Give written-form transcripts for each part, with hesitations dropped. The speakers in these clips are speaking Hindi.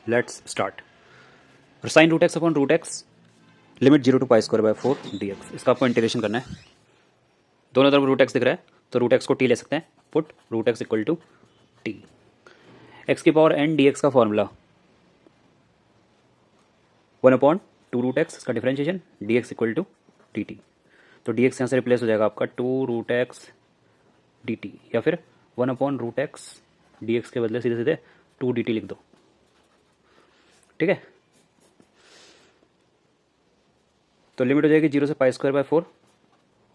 Let's start. Sine root x upon root x limit 0 to pi square by 4 dx, इसका आपको इंटीग्रेशन करना है। दोनों तरफ रूट एक्स दिख रहा है तो रूट एक्स को टी ले सकते हैं। Put root x equal to t. X की पावर एन डी एक्स का फॉर्मूला 1/2 रूट एक्स, इसका differentiation d x equal to d t. तो डी एक्स यहाँ से रिप्लेस हो जाएगा आपका 2 रूट एक्स डी टी, या फिर 1/रूट एक्स डी एक्स के बदले सीधे सीधे 2 डी टी लिख दो। ठीक है, तो लिमिट हो जाएगी 0 से पाई स्क्वायर बाय 4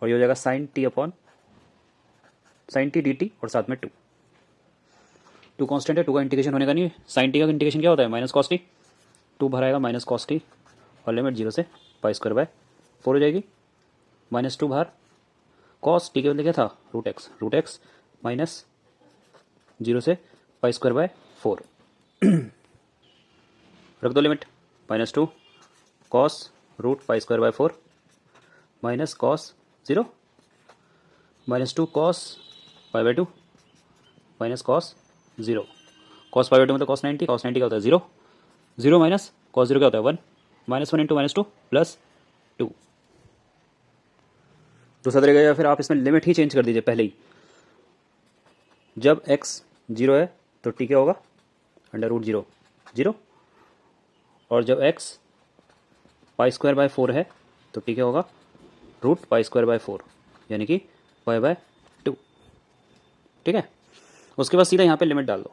और ये हो जाएगा sine t upon sine t d t और साथ में 2 कांस्टेंट है, 2 का इंटीग्रेशन होने का नहीं है। साइन टी का इंटीग्रेशन क्या होता है? Minus cos T. 2 बाहर आएगा माइनस कॉस टी और लिमिट 0 से पाई स्क्वायर बाय 4 हो जाएगी। -2 बाहर, कॉस टी के बदले क्या था? रूट एक्स माइनस 0 से पाई स्क्वायर बाय 4 रख दो limit. -2 cos root pi square by 4 minus cos 0 -2 cos pi by 2 minus cos 0। Cos pi by 2 मतलब कॉस 90, कॉस 90 क्या होता है? 0। 0 माइनस कॉस 0 क्या होता है? 1। -1 इंटू -2 प्लस 2। दूसरा तरीका, या फिर आप इसमें लिमिट ही चेंज कर दीजिए पहले ही। जब x 0 है तो t क्या होगा? √0 0। और जब x पाई स्क्वायर बाय 4 है तो t क्या होगा? रूट पाई स्क्वायर बाय 4, यानी कि पाई बाय 2। ठीक है, उसके बाद सीधा यहाँ पे लिमिट डाल दो।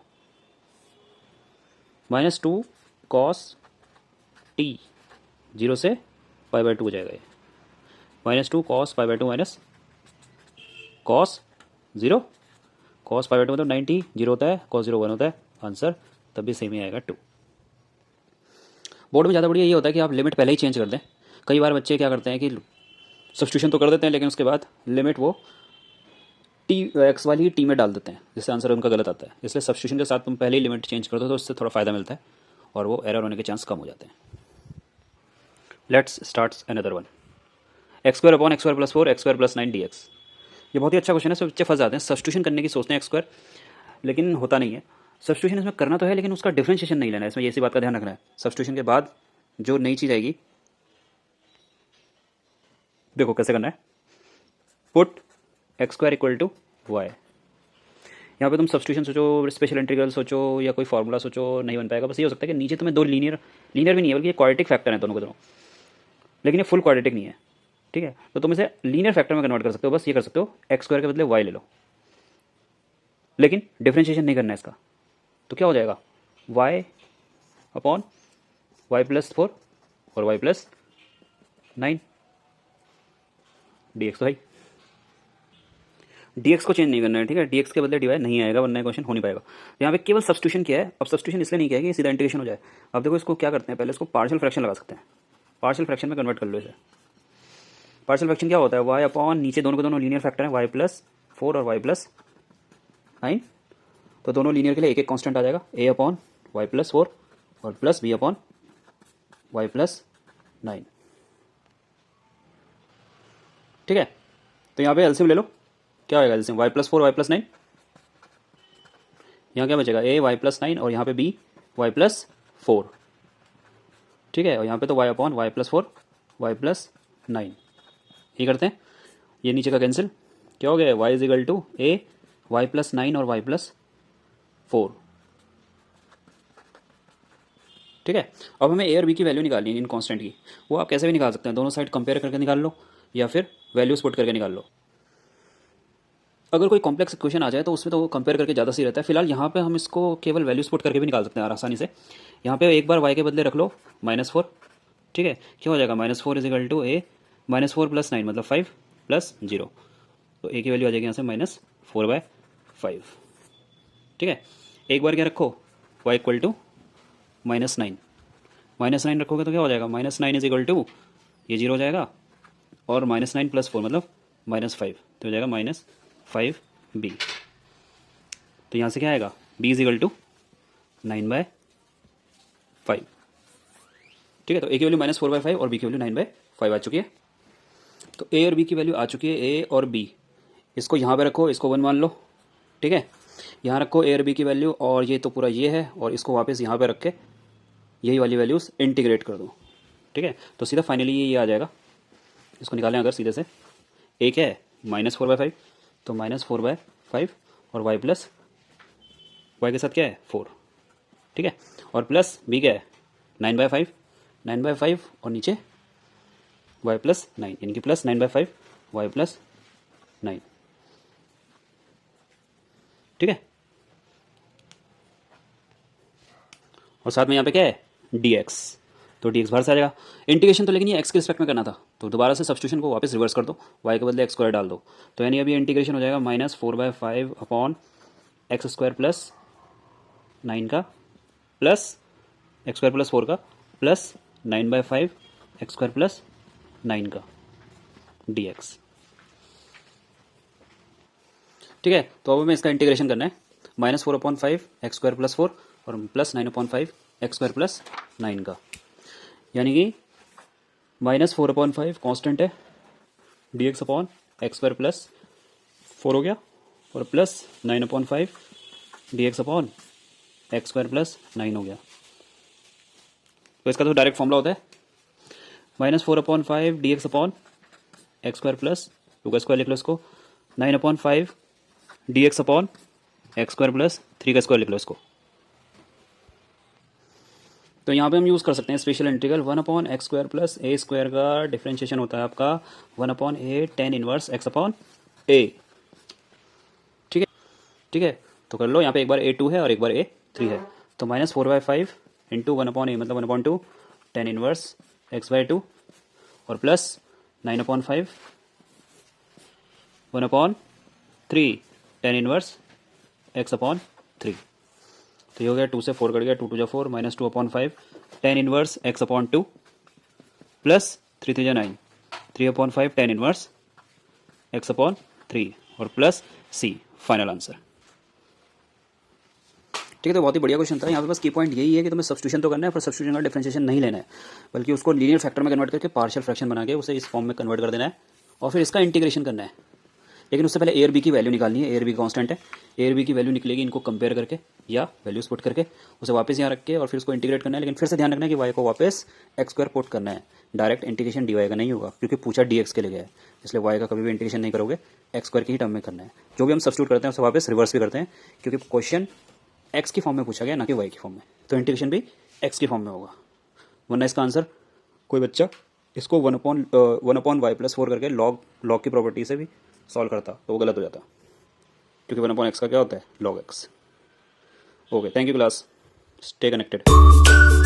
-2 कॉस टी 0 से पाई बाय 2 हो जाएगा ये। -2 cos pi by 2 minus cos 0। Cos pi by 2 मतलब 90, 0 होता है, कॉस 0 1 होता है। आंसर तब भी सेम ही आएगा 2। बोर्ड में ज़्यादा बढ़िया ये होता है कि आप लिमिट पहले ही चेंज कर दें। कई बार बच्चे क्या करते हैं कि सब्स्टिट्यूशन तो कर देते हैं लेकिन उसके बाद लिमिट वो टी एक्स वाली ही टी में डाल देते हैं, जिससे आंसर उनका गलत आता है। इसलिए सब्स्टिट्यूशन के साथ तुम पहले ही लिमिट चेंज कर दो तो उससे थोड़ा फ़ायदा मिलता है और वो एरर होने के चांस कम हो जाते हैं। Let's start another one. x² upon x² plus 4 x² plus 9 dx। ये बहुत ही अच्छा क्वेश्चन है, सब बच्चे फंस जाते हैं। सब्स्टिट्यूशन करने की सोचते हैं x², लेकिन होता नहीं है। सब्स्टिट्यूशन इसमें करना तो है लेकिन उसका डिफरेंशिएशन नहीं लेना है। इसमें ये सी बात का ध्यान रखना है। सब्स्टिट्यूशन के बाद जो नई चीज़ आएगी, देखो कैसे करना है। Put x² equal to y. यहाँ पे तुम सब्स्टिट्यूशन सोचो, स्पेशल इंटीग्रल सोचो या कोई फार्मूला सोचो, नहीं बन पाएगा। बस ये हो सकता है कि नीचे तुम्हें दो लीनियर भी नहीं है बल्कि ये क्वाड्रेटिक फैक्टर है दोनों के दोनों, लेकिन ये फुल क्वाड्रेटिक नहीं है। ठीक है, तो तुम इसे लीनियर फैक्टर में कन्वर्ट कर सकते हो। बस ये कर सकते हो, x² के बदले y ले लो, लेकिन डिफरेंशिएशन नहीं करना है इसका। तो क्या हो जाएगा? y अपॉन y प्लस 4 और y प्लस 9 dx। तो भाई dx को चेंज नहीं करना है। ठीक है, dx के बदले dy नहीं आएगा वरना क्वेश्चन हो नहीं पाएगा। यहाँ पे केवल सब्स्टिट्यूशन किया है। अब सब्स्टिट्यूशन इसलिए नहीं किया कि सीधा इंटीग्रेशन हो जाए। अब देखो इसको क्या करते हैं, पहले इसको पार्शियल फ्रैक्शन लगा सकते हैं। पार्शियल फ्रैक्शन में कन्वर्ट कर लो इसे। पार्शियल फ्रैक्शन क्या होता है? y अपॉन, नीचे दोनों के दोनों लीनियर फैक्टर है, y प्लस 4 और y प्लस 9। तो दोनों लीनियर के लिए एक एक कांस्टेंट आ जाएगा, a अपॉन y प्लस 4 और plus b upon y plus 9। ठीक है, तो यहाँ पे एलसीएम ले लो। क्या होगा LCM? y plus 4 y plus 9। यहाँ क्या बचेगा? a y प्लस 9 और यहाँ पे b y प्लस 4। ठीक है, और यहाँ पे तो y upon y plus 4 y plus 9। ये करते हैं, ये नीचे का कैंसिल। क्या हो गया? y is equal to a y plus 9 और y प्लस 4। ठीक है, अब हमें a और b की वैल्यू निकालनी है इन कांस्टेंट की। वो आप कैसे भी निकाल सकते हैं, दोनों साइड कंपेयर करके निकाल लो या फिर वैल्यूज पुट करके निकाल लो। अगर कोई कॉम्प्लेक्स इक्वेशन आ जाए तो उसमें तो वो कंपेयर करके ज़्यादा सही रहता है। फिलहाल यहाँ पे हम इसको केवल वैल्यूज पुट करके भी निकाल सकते हैं आसानी से। यहाँ पे एक बार y के बदले रख लो -4। ठीक है, क्या हो जाएगा? -4 is equal to a -4 plus 9 मतलब 5 प्लस 0। तो a की वैल्यू आ जाएगी यहाँ से -4/5। ठीक है, एक बार क्या रखो? y equal to -9। -9 रखोगे तो क्या हो जाएगा? -9 इज इक्वल टू, ये 0 हो जाएगा और -9 प्लस 4 मतलब -5, तो हो जाएगा -5b। तो यहाँ से क्या आएगा? b is equal to 9/5। ठीक है, तो a की वैल्यू -4/5 और b की वैल्यू 9/5 आ चुकी है। तो a और b की वैल्यू आ चुकी है। a और b, इसको यहाँ पे रखो, इसको 1 मान लो। ठीक है, यहाँ रखो a और b की वैल्यू, और ये तो पूरा ये है और इसको वापस यहाँ पे रख के यही वाली वैल्यूज़ इंटीग्रेट कर दूँ, ठीक है। तो सीधा फाइनली ये आ जाएगा, इसको निकालें अगर सीधे से, ए क्या है -4/5, तो -4/5 और y प्लस वाई के साथ क्या है 4, ठीक है। और प्लस बी क्या है 9/5, 9/5 और नीचे y प्लस 9, यानी कि प्लस 9/5 y प्लस 9, ठीक है। और साथ में यहाँ पे क्या है dx, तो dx बाहर से आ जाएगा। इंटीग्रेशन तो लेकिन ये x के रिस्पेक्ट में करना था, तो दोबारा से सब्स्टिट्यूशन को वापस रिवर्स कर दो, y के बदले x² डाल दो, तो यानी अभी इंटीग्रेशन हो जाएगा -4/5 अपॉन x² प्लस 9 का प्लस x² प्लस 4 का प्लस 9/5 x² प्लस 9 का dx, ठीक है। तो अब हमें इसका इंटीग्रेशन करना है, -4/5 x² प्लस 4 और प्लस 9/5 x² प्लस 9 का, यानी कि -4/5 कांस्टेंट है, dx अपॉन x² प्लस 4 हो गया, और plus 9/5 dx upon x² plus 9 हो गया। तो इसका तो डायरेक्ट फॉर्मूला होता है -4/5 dx अपॉन x² प्लस 2 का स्क्वायर लिख लो इसको, 9/5 dx अपॉन x² प्लस 3 का स्क्वायर लिख लो इसको। तो यहाँ पे हम यूज़ कर सकते हैं special integral 1/x² plus a² का डिफरेंशिएशन होता है आपका 1/a tan inverse x upon a, ठीक है, ठीक है। तो कर लो, यहाँ पे एक बार a2 है और एक बार a3 है, तो -4/5 इंटू 1/a मतलब 1/2 tan इनवर्स x/2 और plus 9/5 1/3 tan inverse x upon 3। तो ये हो गया 2 से 4 कट गया, 2 2 4 -2/5 tan inverse x upon 2 plus 3 3 9 3/5 tan inverse x upon 3 और प्लस c फाइनल आंसर, ठीक है। तो बहुत ही बढ़िया क्वेश्चन था। यहाँ पे बस की पॉइंट यही है कि तुम्हें सब्स्टिट्यूशन तो करना है, पर सब्स्टिट्यूशन का डिफरेंशिएशन नहीं लेना है, बल्कि उसको लीनियर फैक्टर में कन्वर्ट करके पार्शियल फ्रैक्शन बना के उसे इस फॉर्म में कन्वर्ट कर देना है और फिर इसका इंटीग्रेशन करना है। लेकिन उससे पहले ए और बी की वैल्यू निकालनी है, ए और बी कांस्टेंट है, ए और बी की वैल्यू निकलेगी इनको कंपेयर करके या वैल्यूज पुट करके, उसे वापस यहाँ रख के और फिर उसको इंटीग्रेट करना है। लेकिन फिर से ध्यान रखना है कि वाई को वापस x² पुट करना है, डायरेक्ट इंटीग्रेशन dy का नहीं होगा, क्योंकि पूछा dx के लिए गया है, इसलिए y का कभी भी इंटीग्रेशन नहीं करोगे, x² की ही टर्म में करना है। जो भी हम सब्स्टिट्यूट करते हैं उसे वापस रिवर्स भी करते हैं, क्योंकि क्वेश्चन x की फॉर्म में पूछा गया ना कि y की फॉर्म में, तो इंटीग्रेशन भी x की फॉर्म में होगा। वरना इसका आंसर कोई बच्चा इसको 1/y प्लस 4 करके लॉग की प्रॉपर्टी से भी सॉल्व करता तो वो गलत हो जाता, क्योंकि 1/x का क्या होता है log x। Okay, thank you class, stay connected.